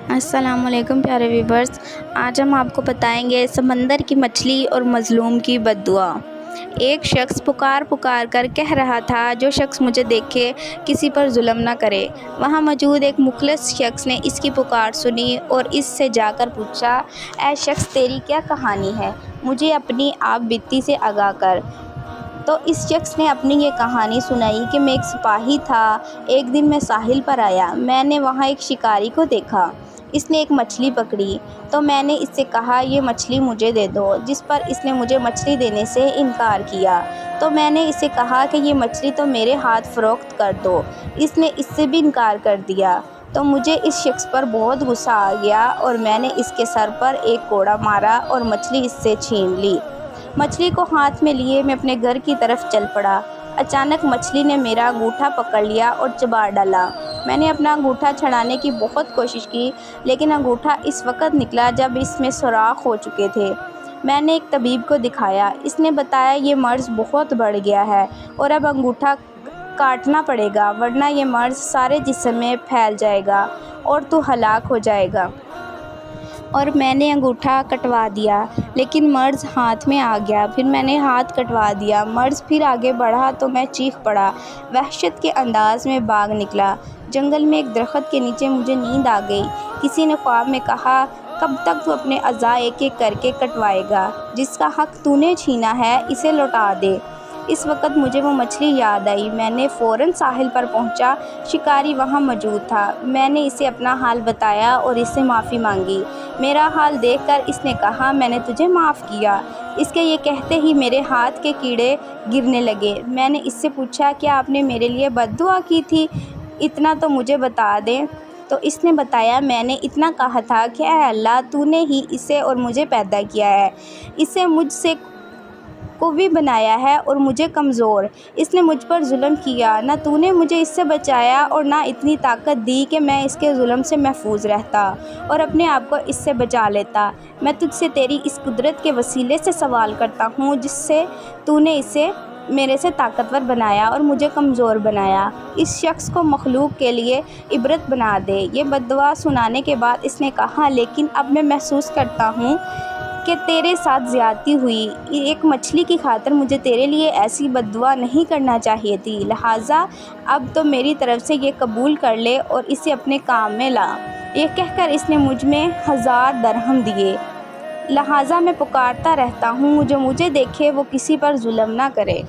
السلام علیکم پیارے ویورز، آج ہم آپ کو بتائیں گے سمندر کی مچھلی اور مظلوم کی بد دعا۔ ایک شخص پکار کر کہہ رہا تھا، جو شخص مجھے دیکھے کسی پر ظلم نہ کرے۔ وہاں موجود ایک مخلص شخص نے اس کی پکار سنی اور اس سے جا کر پوچھا، اے شخص، تیری کیا کہانی ہے؟ مجھے اپنی آپ بیتی سے آگاہ کر۔ تو اس شخص نے اپنی یہ کہانی سنائی کہ میں ایک سپاہی تھا۔ ایک دن میں ساحل پر آیا۔ میں نے وہاں ایک شکاری کو دیکھا۔ اس نے ایک مچھلی پکڑی، تو میں نے اس سے کہا، یہ مچھلی مجھے دے دو، جس پر اس نے مجھے مچھلی دینے سے انکار کیا۔ تو میں نے اسے کہا کہ یہ مچھلی تو میرے ہاتھ فروخت کر دو۔ اس نے اس سے بھی انکار کر دیا۔ تو مجھے اس شخص پر بہت غصہ آ گیا اور میں نے اس کے سر پر ایک کوڑا مارا اور مچھلی اس سے چھین لی۔ مچھلی کو ہاتھ میں لیے میں اپنے گھر کی طرف چل پڑا۔ اچانک مچھلی نے میرا انگوٹھا پکڑ لیا اور چبا ڈالا۔ میں نے اپنا انگوٹھا چھڑانے کی بہت کوشش کی، لیکن انگوٹھا اس وقت نکلا جب اس میں سوراخ ہو چکے تھے۔ میں نے ایک طبیب کو دکھایا۔ اس نے بتایا، یہ مرض بہت بڑھ گیا ہے اور اب انگوٹھا کاٹنا پڑے گا، ورنہ یہ مرض سارے جسم میں پھیل جائے گا اور تو ہلاک ہو جائے گا۔ اور میں نے انگوٹھا کٹوا دیا، لیکن مرض ہاتھ میں آ گیا۔ پھر میں نے ہاتھ کٹوا دیا، مرض پھر آگے بڑھا تو میں چیخ پڑا۔ وحشت کے انداز میں بھاگ نکلا۔ جنگل میں ایک درخت کے نیچے مجھے نیند آ گئی۔ کسی نے خواب میں کہا، کب تک تو اپنے اعضاء ایک ایک کر کے کٹوائے گا؟ جس کا حق تو نے چھینا ہے، اسے لوٹا دے۔ اس وقت مجھے وہ مچھلی یاد آئی۔ میں نے فوراً ساحل پر پہنچا۔ شکاری وہاں موجود تھا۔ میں نے اسے اپنا حال بتایا اور اس سے معافی مانگی۔ میرا حال دیکھ کر اس نے کہا، میں نے تجھے معاف کیا۔ اس کے یہ کہتے ہی میرے ہاتھ کے کیڑے گرنے لگے۔ میں نے اس سے پوچھا، کیا آپ نے میرے لیے بد دعا کی تھی؟ اتنا تو مجھے بتا دیں۔ تو اس نے بتایا، میں نے اتنا کہا تھا کہ اے اللہ، تو نے ہی اسے اور مجھے پیدا کیا ہے۔ اسے مجھ سے قوی بنایا ہے اور مجھے کمزور۔ اس نے مجھ پر ظلم کیا، نہ تو نے مجھے اس سے بچایا اور نہ اتنی طاقت دی کہ میں اس کے ظلم سے محفوظ رہتا اور اپنے آپ کو اس سے بچا لیتا۔ میں تجھ سے تیری اس قدرت کے وسیلے سے سوال کرتا ہوں، جس سے تو نے اسے میرے سے طاقتور بنایا اور مجھے کمزور بنایا۔ اس شخص کو مخلوق کے لیے عبرت بنا دے۔ یہ بد دعا سنانے کے بعد اس نے کہا، لیکن اب میں محسوس کرتا ہوں کہ تیرے ساتھ زیادتی ہوئی۔ ایک مچھلی کی خاطر مجھے تیرے لیے ایسی بد دعا نہیں کرنا چاہیے تھی، لہٰذا اب تو میری طرف سے یہ قبول کر لے اور اسے اپنے کام میں لا۔ یہ کہہ کر اس نے مجھ میں 1000 درہم دیے۔ لہٰذا میں پکارتا رہتا ہوں، جو مجھے دیکھے وہ کسی پر ظلم نہ کرے۔